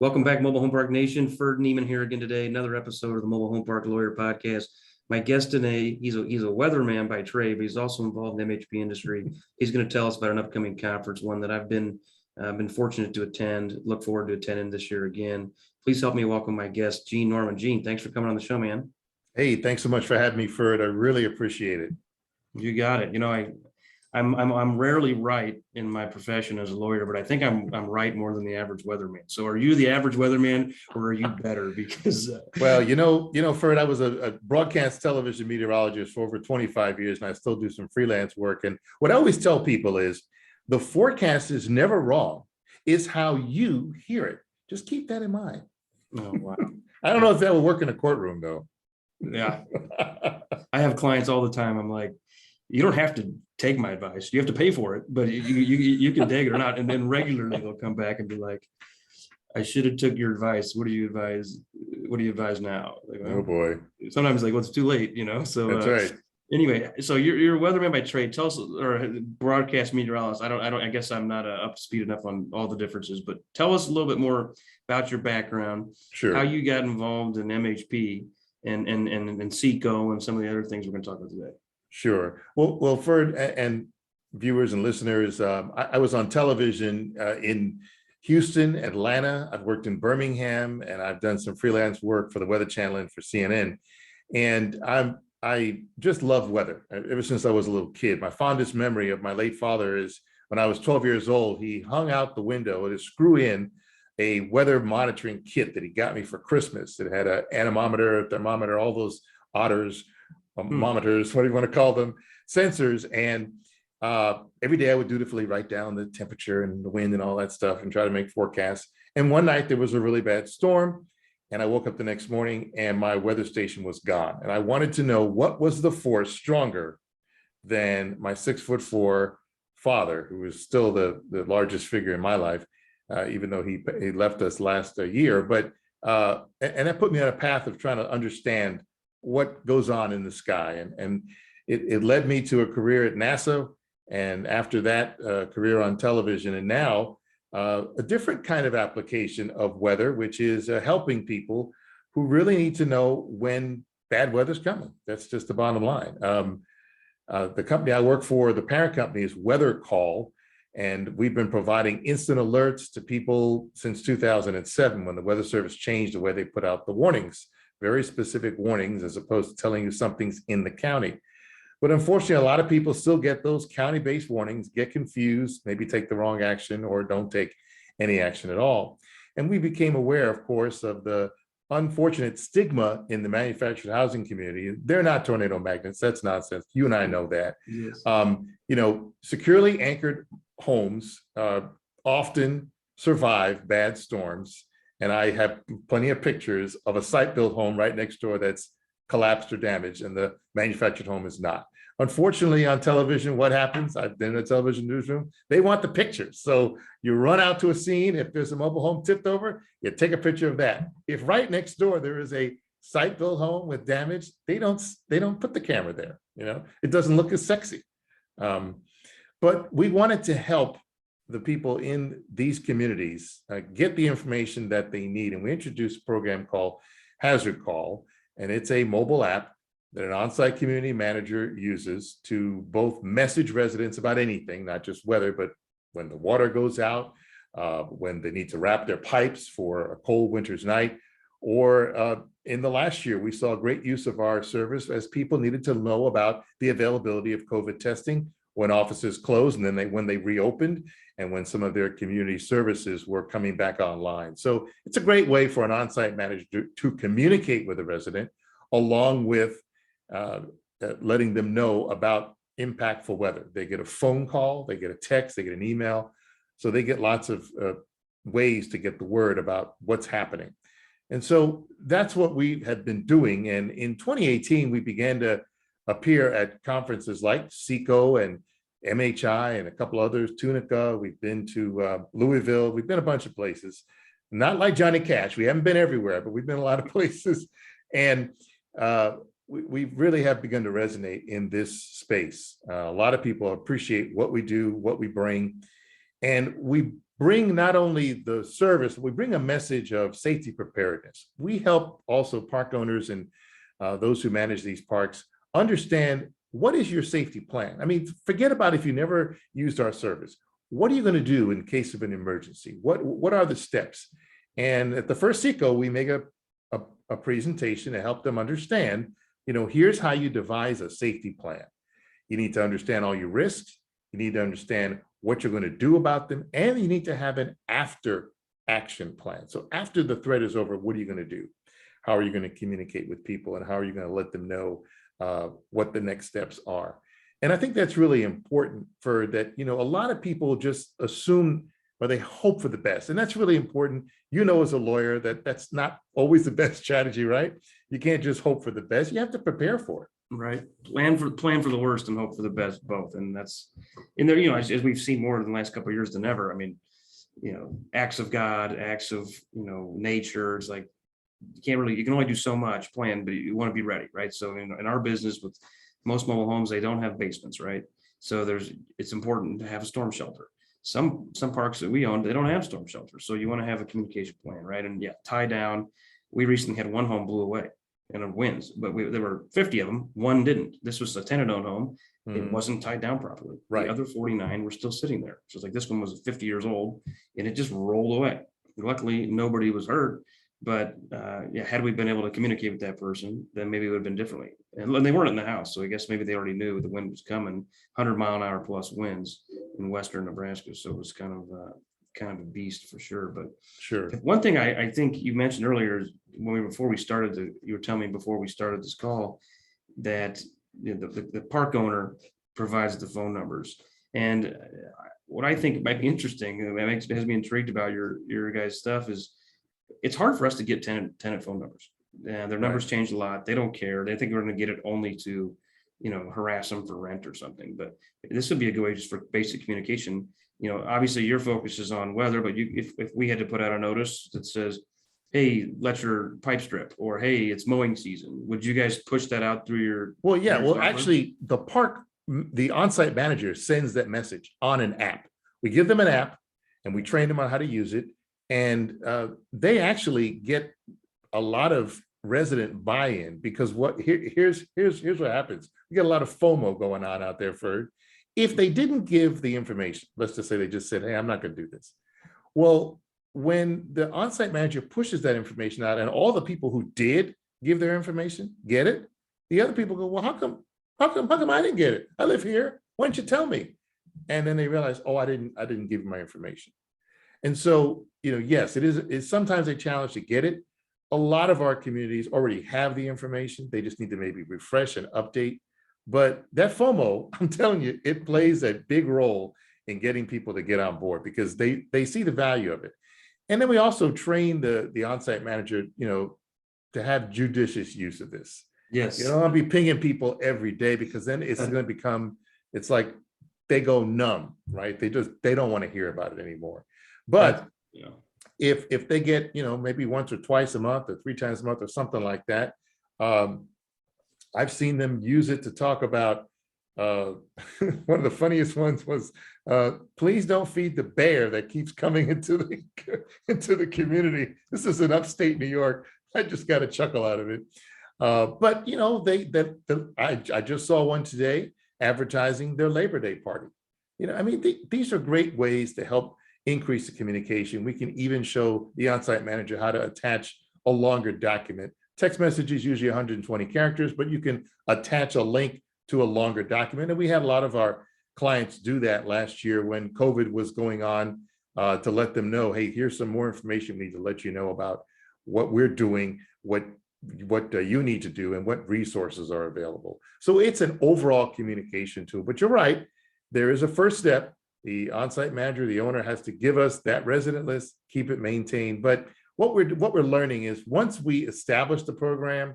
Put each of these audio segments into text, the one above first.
Welcome back, Mobile Home Park Nation. Ferd and Gene here again today. Another episode of the Mobile Home Park Lawyer Podcast. My guest today, he's a weatherman by trade, but he's also involved in the MHP industry. He's going to tell us about an upcoming conference, one that I've been fortunate to attend. Look forward to attending this year again. Please help me welcome my guest, Gene Norman. Gene, thanks for coming on the show, man. Hey, thanks so much for having me, Ferd. I really appreciate it. You got it. You know, I'm rarely right in my profession as a lawyer, but I think I'm right more than the average weatherman. So are you the average weatherman, or are you better? Because well, Ferd, I was a broadcast television meteorologist for over 25 years, and I still do some freelance work. And what I always tell people is the forecast is never wrong. It's how you hear it. Just keep that in mind. Oh, wow. I don't know if that will work in a courtroom, though. Yeah. I have clients all the time. I'm like, you don't have to take my advice. You have to pay for it, but you can take it or not. And then regularly they'll come back and be like, I should have took your advice. What do you advise? What do you advise now? Like, well, oh boy. Sometimes like, well, it's too late, you know? So that's right. Anyway, so you're a weatherman by trade. Tell us, or broadcast meteorologist. I guess I'm not up to speed enough on all the differences, but tell us a little bit more about your background, Sure. How you got involved in MHP and SECO and some of the other things we're going to talk about today. Sure. Well, Ferd and viewers and listeners, I was on television in Houston, Atlanta. I've worked in Birmingham, and I've done some freelance work for the Weather Channel and for CNN. And I just love weather ever since I was a little kid. My fondest memory of my late father is when I was 12 years old. He hung out the window to screw in a weather monitoring kit that he got me for Christmas. It had an anemometer, a thermometer, all those otters. Monitors, what do you want to call them, sensors. And every day I would dutifully write down the temperature and the wind and all that stuff and try to make forecasts. And one night there was a really bad storm, and I woke up the next morning and my weather station was gone. And I wanted to know what was the force stronger than my 6'4" father, who was still the largest figure in my life, even though he left us last year. But and that put me on a path of trying to understand what goes on in the sky. And it led me to a career at NASA. And after that, career on television. And now a different kind of application of weather, which is helping people who really need to know when bad weather's coming. That's just the bottom line. The company I work for, the parent company, is Weather Call. And we've been providing instant alerts to people since 2007, when the Weather Service changed the way they put out the warnings. Very specific warnings, as opposed to telling you something's in the county. But unfortunately, a lot of people still get those county-based warnings, get confused, maybe take the wrong action or don't take any action at all. And we became aware, of course, of the unfortunate stigma in the manufactured housing community. They're not tornado magnets. That's nonsense. You and I know that. Yes. Securely anchored homes often survive bad storms. And I have plenty of pictures of a site-built home right next door that's collapsed or damaged, and the manufactured home is not. Unfortunately, on television, what happens? I've been in a television newsroom. They want the pictures. So you run out to a scene. If there's a mobile home tipped over, you take a picture of that. If right next door there is a site-built home with damage, they don't put the camera there. It doesn't look as sexy. But we wanted to help the people in these communities get the information that they need. And we introduced a program called Hazard Call, and it's a mobile app that an on-site community manager uses to both message residents about anything, not just weather, but when the water goes out, when they need to wrap their pipes for a cold winter's night, or in the last year, we saw great use of our service as people needed to know about the availability of COVID testing when offices closed, and then when they reopened, and when some of their community services were coming back online. So it's a great way for an on-site manager to communicate with a resident, along with letting them know about impactful weather. They get a phone call, they get a text, they get an email. So they get lots of ways to get the word about what's happening. And so that's what we have been doing. And in 2018, we began to appear at conferences like SECO and MHI and a couple others, Tunica. We've been to Louisville. We've been a bunch of places. Not like Johnny Cash. We haven't been everywhere, but we've been a lot of places. And we really have begun to resonate in this space. A lot of people appreciate what we do, what we bring. And we bring not only the service, we bring a message of safety preparedness. We help also park owners and those who manage these parks understand, what is your safety plan? I mean, forget about if you never used our service. What are you going to do in case of an emergency? What are the steps? And at the first SECO, we make a presentation to help them understand, here's how you devise a safety plan. You need to understand all your risks. You need to understand what you're going to do about them. And you need to have an after action plan. So after the threat is over, what are you going to do? How are you going to communicate with people? And how are you going to let them know what the next steps are? And I think that's really important for that. A lot of people just assume, or they hope for the best. And that's really important. As a lawyer, that's not always the best strategy, right? You can't just hope for the best. You have to prepare for it. Right. Plan for the worst and hope for the best, both. And that's in there, as we've seen more in the last couple of years than ever. I mean, acts of God, acts of, nature. It's like, you can only do so much plan, but you want to be ready, right? So in our business with most mobile homes, they don't have basements, right? So it's important to have a storm shelter. Some parks that we own, they don't have storm shelters. So you want to have a communication plan, right? And tie down. We recently had one home blew away and it winds, but there were 50 of them. One didn't. This was a tenant-owned home. It wasn't tied down properly. Right. The other 49 were still sitting there. So it's like, this one was 50 years old and it just rolled away. Luckily, nobody was hurt. But had we been able to communicate with that person, then maybe it would have been differently. And they weren't in the house, so I guess maybe they already knew the wind was coming, 100-mile-an-hour plus winds in western Nebraska. So it was kind of a beast for sure. But sure, one thing I think you mentioned earlier is you were telling me before we started this call that the park owner provides the phone numbers. And what I think might be interesting, that has me intrigued about your guys' stuff, is it's hard for us to get tenant phone numbers. Their numbers change a lot. They don't care. They think we're going to get it only to, harass them for rent or something. But this would be a good way just for basic communication. Obviously your focus is on weather, but if we had to put out a notice that says, hey, let your pipe strip, or hey, it's mowing season, would you guys push that out through your? Well, yeah. Well, actually, the on-site manager sends that message on an app. We give them an app and we train them on how to use it. And they actually get a lot of resident buy-in, because here's what happens. We get a lot of FOMO going on out there, Ferd. If they didn't give the information, let's just say they just said, hey, I'm not going to do this. Well, when the on-site manager pushes that information out and all the people who did give their information get it, the other people go, well, how come I didn't get it? I live here. Why didn't you tell me? And then they realize, oh, I didn't give my information. And so, yes, it's sometimes a challenge to get it. A lot of our communities already have the information. They just need to maybe refresh and update. But that FOMO, I'm telling you, it plays a big role in getting people to get on board, because they see the value of it. And then we also train the on-site manager, to have judicious use of this. Yes. You don't want to be pinging people every day, because then it's going to become, it's like they go numb, right? They don't want to hear about it anymore. But if they get, maybe once or twice a month or 3 times a month or something like that, I've seen them use it to talk about, one of the funniest ones was, please don't feed the bear that keeps coming into the community. This is in upstate New York. I just got a chuckle out of it. But, I just saw one today advertising their Labor Day party. These are great ways to help increase the communication. We can even show the on-site manager how to attach a longer document. Text message is usually 120 characters, but you can attach a link to a longer document. And we had a lot of our clients do that last year when COVID was going on, to let them know, hey, here's some more information we need to let you know about what we're doing, what you need to do, and what resources are available. So it's an overall communication tool. But you're right, there is a first step. The on-site manager, the owner, has to give us that resident list, keep it maintained. But what we're learning is, once we establish the program,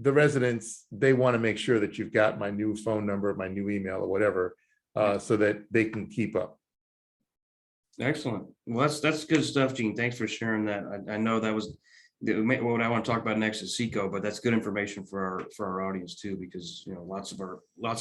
the residents, they want to make sure that you've got my new phone number, my new email, or whatever, so that they can keep up. Excellent. Well, that's good stuff, Gene. Thanks for sharing that. I know that was what I want to talk about next is SECO, but that's good information for our audience too, because lots of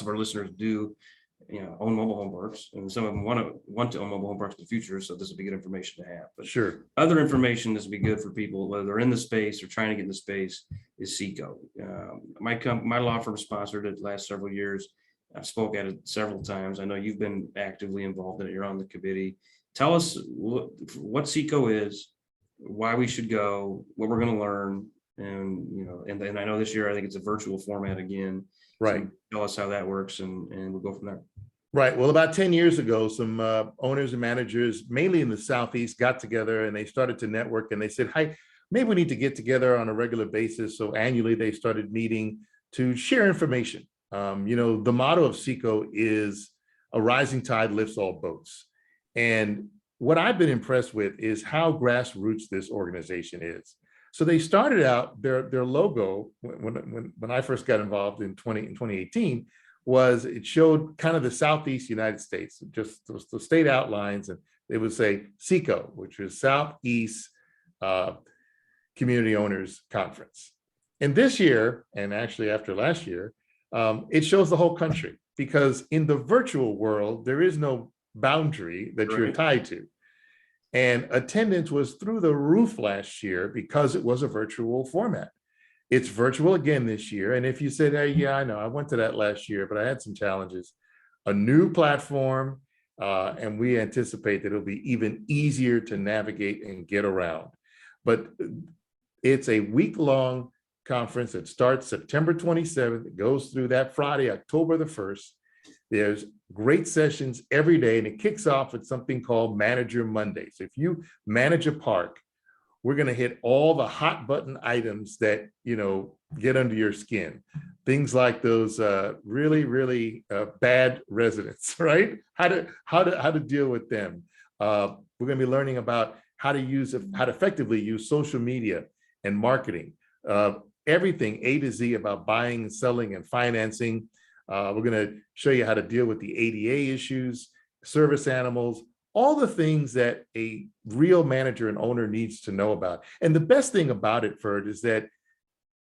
our listeners do own mobile home parks, and some of them want to own mobile home parks in the future. So this would be good information to have. But Sure. other information this would be good for people, whether they're in the space or trying to get in the space, is SECO. My law firm sponsored it the last several years. I've spoke at it several times. I know you've been actively involved in it. You're on the committee. Tell us what SECO is, why we should go, what we're going to learn. And I know this year, I think it's a virtual format again. Right. So tell us how that works, and we'll go from there. Right. Well, about 10 years ago, some owners and managers, mainly in the Southeast, got together and they started to network, and they said, "Hey, maybe we need to get together on a regular basis." So annually, they started meeting to share information. The motto of SECO is "A rising tide lifts all boats." And what I've been impressed with is how grassroots this organization is. So they started out, their logo, when I first got involved in 2018, was it showed kind of the Southeast United States, just the state outlines, and it would say SECO, which is Southeast Community Owners Conference. And this year, and actually after last year, it shows the whole country, because in the virtual world, there is no boundary that you're tied to. And attendance was through the roof last year because it was a virtual format. It's virtual again this year. And if you said, "Hey, yeah, I know, I went to that last year, but I had some challenges," a new platform, and we anticipate that it'll be even easier to navigate and get around. But it's a week-long conference that starts September 27th. It goes through that Friday, October the 1st. There's great sessions every day, and it kicks off with something called Manager Monday. So if you manage a park, we're going to hit all the hot button items that, get under your skin. Things like those really, really bad residents, right? How to deal with them. We're going to be learning about how to effectively use social media and marketing. Everything A to Z about buying and selling and financing. We're going to show you how to deal with the ADA issues, service animals, all the things that a real manager and owner needs to know about. And the best thing about it, Ferd, is that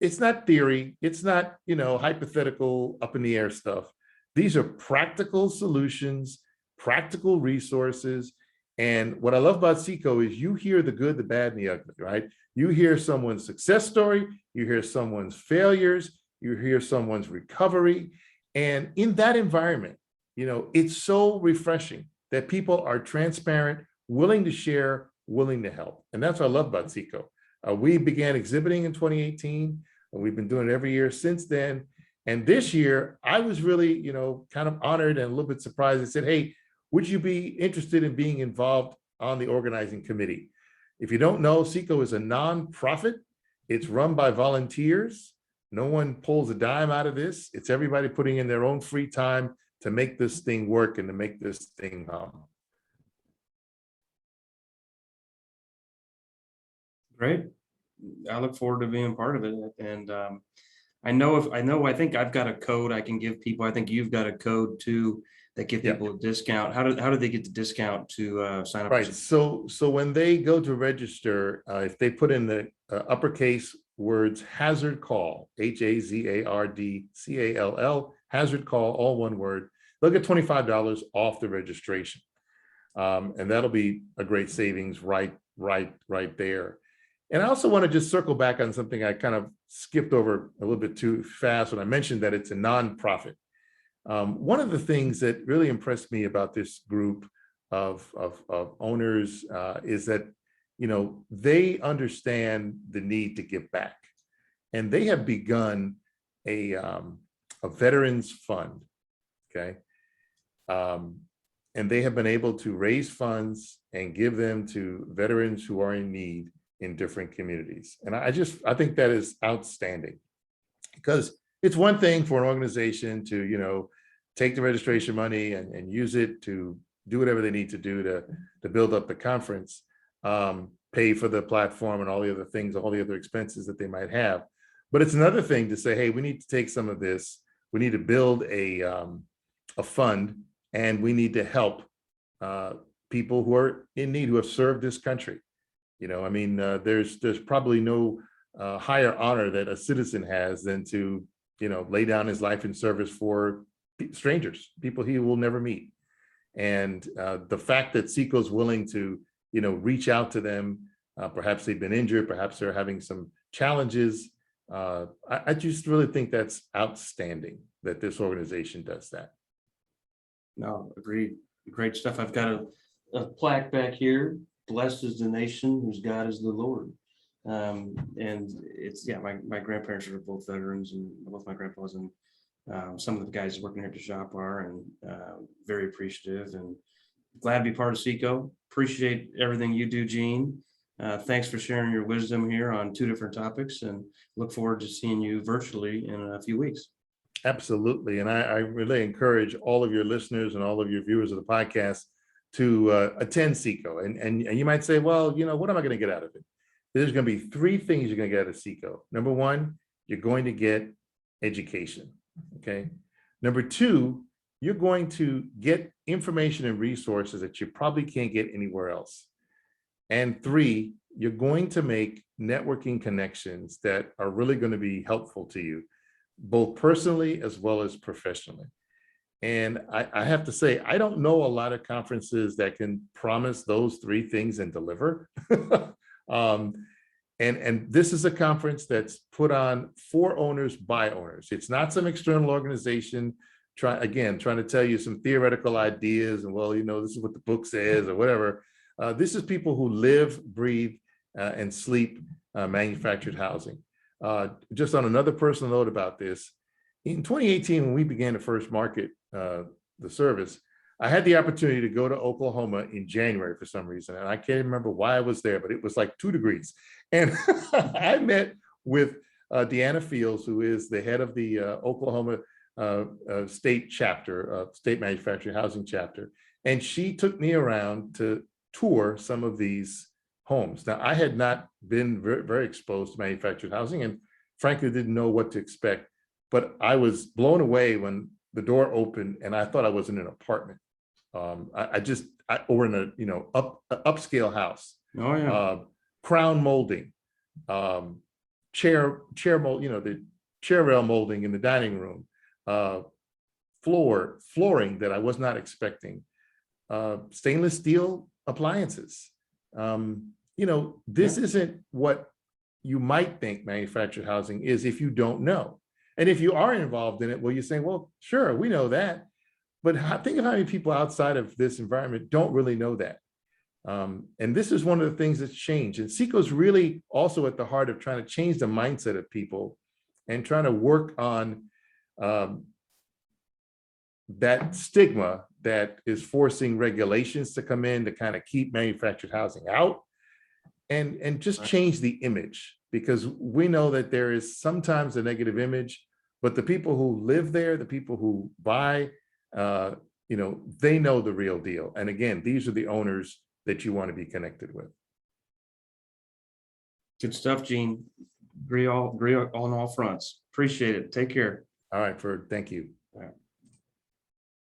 it's not theory. It's not, hypothetical up in the air stuff. These are practical solutions, practical resources. And what I love about SECO is you hear the good, the bad, and the ugly, right? You hear someone's success story, you hear someone's failures, you hear someone's recovery. And in that environment, it's so refreshing that people are transparent, willing to share, willing to help. And that's what I love about SECO. We began exhibiting in 2018, and we've been doing it every year since then. And this year, I was really, kind of honored and a little bit surprised. I said, "Hey, would you be interested in being involved on the organizing committee?" If you don't know, SECO is a nonprofit. It's run by volunteers. No one pulls a dime out of this. It's everybody putting in their own free time to make this thing work and to make this thing hum. Great. I look forward to being part of it. And I think I've got a code I can give people. I think you've got a code too that give people a discount. How do they get the discount to sign up? Right. So when they go to register, if they put in the uppercase words hazard call, HAZARDCALL, hazard call, all one word, they'll get $25 off the registration. And that'll be a great savings right there. And I also want to just circle back on something I kind of skipped over a little bit too fast when I mentioned that it's a nonprofit. One of the things that really impressed me about this group of owners is that, they understand the need to give back. And they have begun a veterans fund, okay? And they have been able to raise funds and give them to veterans who are in need in different communities. And I think that is outstanding, because it's one thing for an organization to, take the registration money and use it to do whatever they need to do to build up the conference, pay for the platform and all the other things, all the other expenses that they might have. But it's another thing to say, "Hey, we need to take some of this. We need to build a fund, and we need to help people who are in need, who have served this country." There's probably no higher honor that a citizen has than to, lay down his life in service for strangers, people he will never meet. And the fact that SECO is willing to, reach out to them, perhaps they've been injured, perhaps they're having some challenges. I just really think that's outstanding that this organization does that. No, agreed. Great stuff. I've got a plaque back here. Blessed is the nation whose God is the Lord. And it's, yeah, my grandparents are both veterans, and both my grandpas, and some of the guys working here at the shop are, and very appreciative and glad to be part of SECO. Appreciate everything you do, Gene. Thanks for sharing your wisdom here on 2 different topics, and look forward to seeing you virtually in a few weeks. Absolutely. And I really encourage all of your listeners and all of your viewers of the podcast to attend SECO. And you might say, well, what am I going to get out of it? There's going to be 3 things you're going to get out of SECO. Number 1, you're going to get education. Okay. Number 2, you're going to get information and resources that you probably can't get anywhere else. And 3, you're going to make networking connections that are really going to be helpful to you, both personally as well as professionally. And I have to say, I don't know a lot of conferences that can promise those 3 things and deliver. And this is a conference that's put on for owners by owners. It's not some external organization trying to tell you some theoretical ideas and, well, this is what the book says or whatever. This is people who live, breathe, and sleep manufactured housing. Just on another personal note about this, in 2018, when we began to first market the service, I had the opportunity to go to Oklahoma in January for some reason, and I can't remember why I was there, but it was like 2 degrees. And I met with Deanna Fields, who is the head of the Oklahoma state chapter, state manufactured housing chapter, and she took me around to tour some of these homes. Now, I had not been very exposed to manufactured housing, and frankly didn't know what to expect, but I was blown away when the door opened and I thought I was in an apartment. Or in a upscale house. Oh yeah. Crown molding, chair mold, the chair rail molding in the dining room, flooring that I was not expecting, stainless steel appliances. This isn't what you might think manufactured housing is if you don't know. And if you are involved in it, well, you're saying, well, sure, we know that. But think of how many people outside of this environment don't really know that. And this is one of the things that's changed. And SECO is really also at the heart of trying to change the mindset of people and trying to work on that stigma that is forcing regulations to come in to kind of keep manufactured housing out and just change the image, because we know that there is sometimes a negative image, but the people who live there, the people who buy, they know the real deal. And again, these are the owners that you want to be connected with. Good stuff, Gene. Agree on all fronts. Appreciate it. Take care. All right, Ferd, thank you.